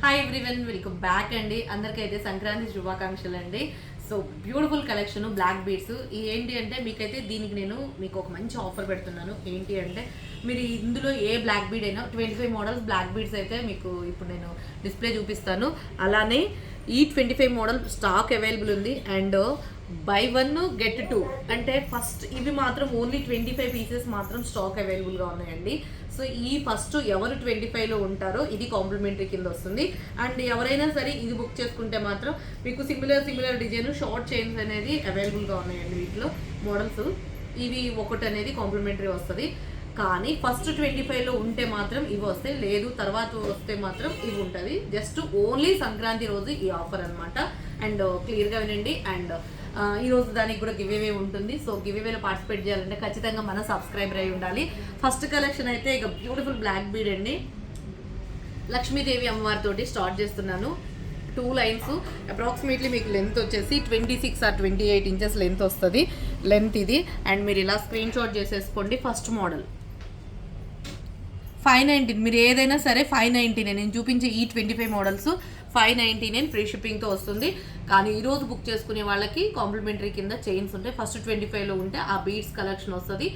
Hi everyone, welcome back అండి. అందరికైతే సంక్రాంతి శుభాకాంక్షలు అండి. So beautiful collection black beads. ఏంటి అంటే మీకైతే దీనికి నేను మీకు ఒక మంచి ఆఫర్ పెడుతున్నాను. ఏంటి అంటే మీరు ఇందులో ఏ బ్లాక్ బీడ్ అయినా 25 మోడల్స్ బ్లాక్ బీడ్స్ అయితే మీకు ఇప్పుడు నేను డిస్ప్లే చూపిస్తాను. అలానే ఈ 25 మోడల్ స్టాక్ అవైలబుల్ ఉంది. అండ్ బై 1 గెట్ 2 అంటే ఫస్ట్ ఇవి మాత్రం ఓన్లీ 25 పీసెస్ మాత్రం స్టాక్ అవైలబుల్గా ఉన్నాయండి. సో ఈ ఫస్ట్ ఎవరు 25లో ఉంటారో ఇది కాంప్లిమెంటరీ కింద వస్తుంది. అండ్ ఎవరైనా సరే ఇది బుక్ చేసుకుంటే మాత్రం మీకు సిమిలర్ డిజైన్ షార్ట్ చైన్స్ అనేది అవైలబుల్గా ఉన్నాయండి. వీటిలో మోడల్స్ ఇవి ఒకటి అనేది కాంప్లిమెంటరీ వస్తుంది. కానీ ఫస్ట్ 25లో ఉంటే మాత్రం ఇవి వస్తాయి, లేదు తర్వాత వస్తే మాత్రం ఇవి ఉంటుంది. జస్ట్ ఓన్లీ సంక్రాంతి రోజు ఈ ఆఫర్ అనమాట. అండ్ క్లియర్గా వినండి. అండ్ ఈరోజు దానికి కూడా గివ్ అవే ఉంటుంది. సో గివ్ అవేలో పార్టిసిపేట్ చేయాలంటే ఖచ్చితంగా మన సబ్స్క్రైబర్ అయి ఉండాలి. ఫస్ట్ కలెక్షన్ అయితే ఇక బ్యూటిఫుల్ బ్లాక్ బీడ్ అండి. లక్ష్మీదేవి అమ్మవారితోటి స్టార్ట్ చేస్తున్నాను. 2 లైన్స్ అప్రాక్సిమేట్లీ మీకు లెంత్ వచ్చేసి 26 or 28 ఇంచెస్ లెంత్ వస్తుంది. లెంత్ ఇది. అండ్ మీరు ఇలా స్క్రీన్ షాట్ చేసేసుకోండి. First model 519. మీరు ఏదైనా సరే 599. నేను చూపించే ఈ 25 మోడల్స్ 599 ఫ్రీ షిప్పింగ్తో వస్తుంది. కానీ ఈరోజు బుక్ చేసుకునే వాళ్ళకి కాంప్లిమెంటరీ కింద చైన్స్ ఉంటాయి. ఫస్ట్ 25లో ఉంటే ఆ బీడ్స్ కలెక్షన్ వస్తుంది.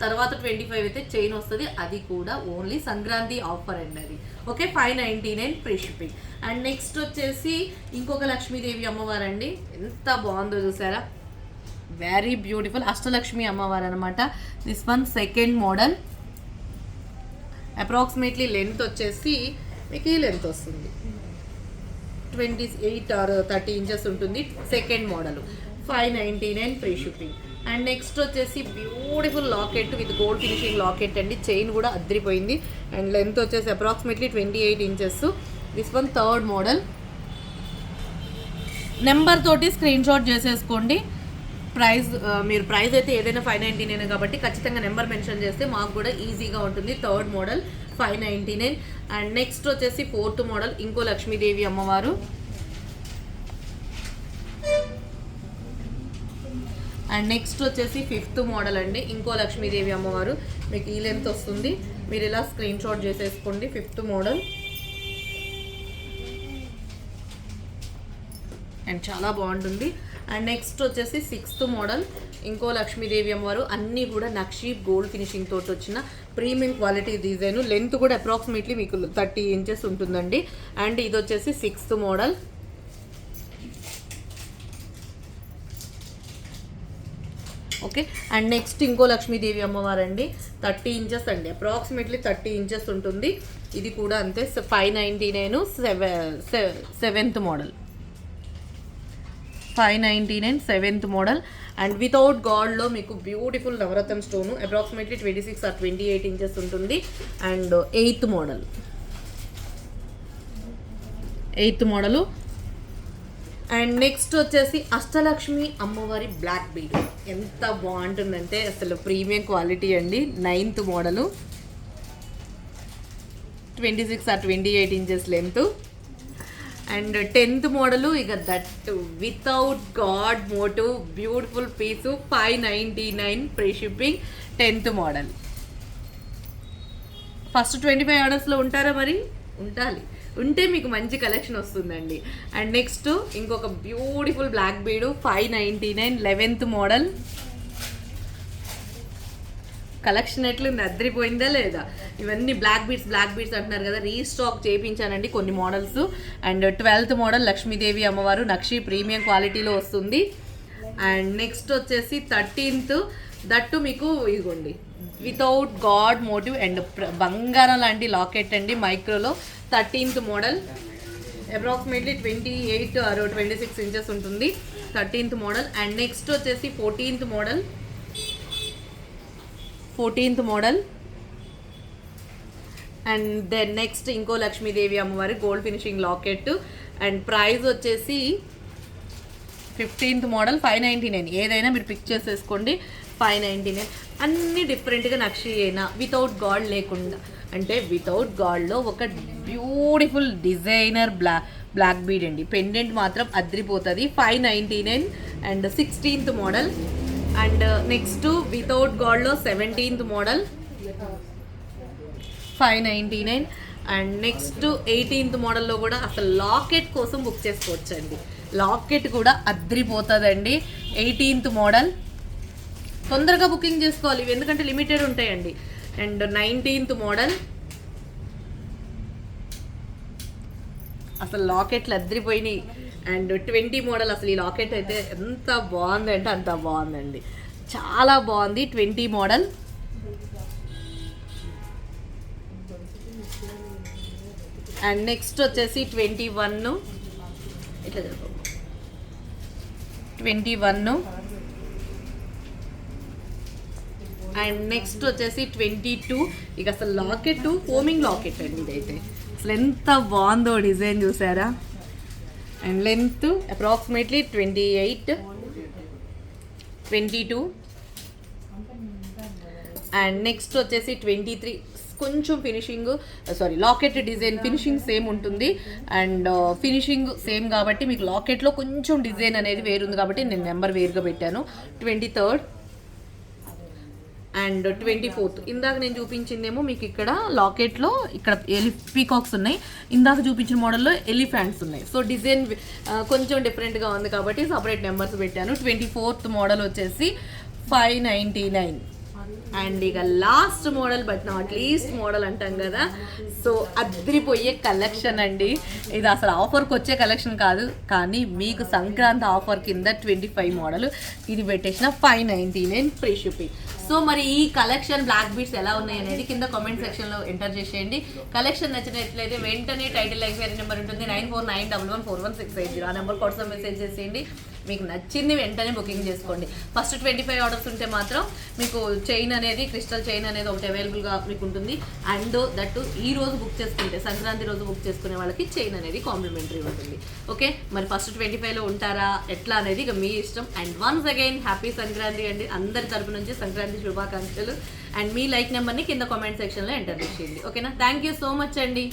తర్వాత 25 అయితే చైన్ వస్తుంది. అది కూడా ఓన్లీ సంక్రాంతి ఆఫర్ అండి అది. Okay, 599 free shipping. And next వచ్చేసి ఇంకొక లక్ష్మీదేవి అమ్మవారు అండి. ఎంత బాగుందో చూసారా, వెరీ బ్యూటిఫుల్ అష్టలక్ష్మి అమ్మవారు అనమాట. This one second model. Approximately length వచ్చేసి మీకు ఈ లెంత్ వస్తుంది 28 or 30 ఇంచెస్ ఉంటుంది. Second model 599 free shipping. And next వచ్చేసి beautiful locket with gold finishing locket అండి. చైన్ కూడా అద్దరిపోయింది. అండ్ లెంత్ వచ్చేసి approximately 28 inches. This one third model. Number తోటి స్క్రీన్ షాట్ చేసేసుకోండి. మీరు ప్రైస్ అయితే ఏదైనా 599 కాబట్టి ఖచ్చితంగా నెంబర్ మెన్షన్ చేస్తే మాకు కూడా ఈజీగా ఉంటుంది. Third model 599. అండ్ నెక్స్ట్ వచ్చేసి ఫోర్త్ మోడల్ ఇంకో లక్ష్మీదేవి అమ్మవారు. అండ్ నెక్స్ట్ వచ్చేసి ఫిఫ్త్ మోడల్ అండి. ఇంకో లక్ష్మీదేవి అమ్మవారు. మీకు ఈ లెంత్ వస్తుంది. మీరు ఇలా స్క్రీన్ షాట్ చేసేసుకోండి. ఫిఫ్త్ మోడల్ అండ్ చాలా బాగుంటుంది. అండ్ నెక్స్ట్ వచ్చేసి సిక్స్త్ మోడల్ ఇంకో లక్ష్మీదేవి అమ్మవారు. అన్నీ కూడా నక్షి గోల్డ్ ఫినిషింగ్ తోటి వచ్చిన ప్రీమియం క్వాలిటీ డిజైన్. లెంత్ కూడా అప్రాక్సిమేట్లీ మీకు 30 ఇంచెస్ ఉంటుందండి. అండ్ ఇది వచ్చేసి sixth model. Okay, and next ఇంకో లక్ష్మీదేవి అమ్మవారు అండి. 30 ఇంచెస్ అండి, అప్రాక్సిమేట్లీ 30 ఇంచెస్ ఉంటుంది. ఇది కూడా అంతే 599. Seventh model 599 seventh model. And without గాడ్లో మీకు beautiful navaratna stone approximately 26 or 28 inches ఉంటుంది. And eighth model. And next వచ్చేసి అష్టలక్ష్మి అమ్మవారి బ్లాక్ బీడ్. ఎంత బాగుంటుందంటే అసలు ప్రీమియం క్వాలిటీ అండి. 9th model 26 or 28 inches length. And 10th model ఇక that without god motif beautiful piece 599 free shipping. 10th model. First 25 ఆర్డర్స్లో ఉంటారా? మరి ఉంటే మీకు మంచి కలెక్షన్ వస్తుందండి. అండ్ నెక్స్ట్ ఇంకొక beautiful black bead 599 11th model. Collection ఎట్లుంది, అద్దరిపోయిందా లేదా? ఇవన్నీ బ్లాక్ బీడ్స్ అంటున్నారు కదా, రీస్టాక్ చేయించానండి కొన్ని models. And 12th model Lakshmidevi అమ్మవారు నక్షి ప్రీమియం క్వాలిటీలో వస్తుంది. అండ్ నెక్స్ట్ వచ్చేసి 13th దట్టు మీకు ఇదిగోండి వితౌట్ గాడ్ మోటివ్ అండ్ బంగారం లాంటి లాకెట్ అండి మైక్రోలో. 13th model approximately 28 or 26 inches ఉంటుంది. 13th model. అండ్ నెక్స్ట్ వచ్చేసి 14th model. And then next ఇంకో లక్ష్మీదేవి అమ్మవారి gold finishing locket. And price వచ్చేసి 15th మోడల్ 599. ఏదైనా మీరు పిక్ చేసేసుకోండి 599. అన్నీ డిఫరెంట్గా నక్షి అయినా వితౌట్ గాడ్ లేకుండా, అంటే వితౌట్ గాడ్లో ఒక బ్యూటిఫుల్ డిజైనర్ బ్లాక్ బీడ్ అండి. పెండెంట్ మాత్రం అద్రిపోతుంది 599. And 16th model. And next without గాడ్లో 17th model 599. And next 18th మోడల్లో కూడా అసలు లాకెట్ కోసం బుక్ చేసుకోవచ్చండి. లాకెట్ కూడా అద్రిపోతుందండి. 18th మోడల్ తొందరగా బుకింగ్ చేసుకోవాలి ఇవి, ఎందుకంటే లిమిటెడ్ ఉంటాయండి. అండ్ 19th మోడల్ అసలు లాకెట్లు అద్రిపోయినాయి. అండ్ 20 మోడల్ అసలు ఈ లాకెట్ అయితే ఎంత బాగుంది అంటే అంత బాగుందండి, చాలా బాగుంది 20 మోడల్. అండ్ నెక్స్ట్ వచ్చేసి 21 ఇట్లా 21. అండ్ నెక్స్ట్ వచ్చేసి 22. ఇక అసలు లాకెట్ ఫోమింగ్ లాకెట్ అండి ఇదైతే, అసలు ఎంత బాగుందో డిజైన్ చూసారా. And length approximately 28, 22. And next వచ్చేసి 23. కొంచెం finishing locket design finishing same ఉంటుంది. అండ్ ఫినిషింగ్ సేమ్ కాబట్టి మీకు లాకెట్లో కొంచెం డిజైన్ అనేది వేరుంది కాబట్టి నేను నెంబర్ వేరుగా పెట్టాను. 23rd and 24th. ఇందాక నేను చూపించిందేమో మీకు ఇక్కడ లాకెట్లో ఇక్కడ పీకాక్స్ ఉన్నాయి, ఇందాక చూపించిన మోడల్లో ఎలిఫెంట్స్ ఉన్నాయి. సో డిజైన్ కొంచెం డిఫరెంట్గా ఉంది కాబట్టి సపరేట్ నెంబర్స్ పెట్టాను. 24th మోడల్ వచ్చేసి 599. అండ్ ఇక last model but not least model అంటాం కదా, సో అద్రిపోయే కలెక్షన్ అండి ఇది. అసలు ఆఫర్కి వచ్చే కలెక్షన్ కాదు, కానీ మీకు సంక్రాంతి ఆఫర్ కింద 25 మోడల్ ఇది పెట్టేసిన 599 ఫ్రీ షిప్పింగ్. సో మరి ఈ కలెక్షన్ బ్లాక్ బీడ్స్ ఎలా ఉన్నాయి అనేది కింద కామెంట్ సెక్షన్లో ఎంటర్ చేసేయండి. కలెక్షన్ నచ్చినట్లయితే వెంటనే టైటిల్ ఎంక్వైరీ నెంబర్ ఉంటుంది 9491141680. ఆ నెంబర్ కోసం మెసేజ్ చేసేయండి. మీకు నచ్చింది వెంటనే బుకింగ్ చేసుకోండి. ఫస్ట్ 25 ఆర్డర్స్ ఉంటే మాత్రం మీకు చైన్ అనేది క్రిస్టల్ చైన్ అనేది ఒకటి అవైలబుల్గా మీకు ఉంటుంది. అండ్ దట్టు ఈ రోజు బుక్ చేసుకుంటే సంక్రాంతి రోజు బుక్ చేసుకునే వాళ్ళకి చైన్ అనేది కాంప్లిమెంటరీ ఉంటుంది. ఓకే, మరి ఫస్ట్ 25లో ఉంటారా ఎట్లా అనేది ఇక మీ ఇష్టం. And once again happy Sankranti అండి, అందరి తరపు నుంచి సంక్రాంతి శుభాకాంక్షలు. అండ్ మీ లైక్ నెంబర్ని కింద కామెంట్ సెక్షన్లో ఎంటర్ చేయండి. ఓకేనా, థ్యాంక్ యూ సో మచ్ అండి.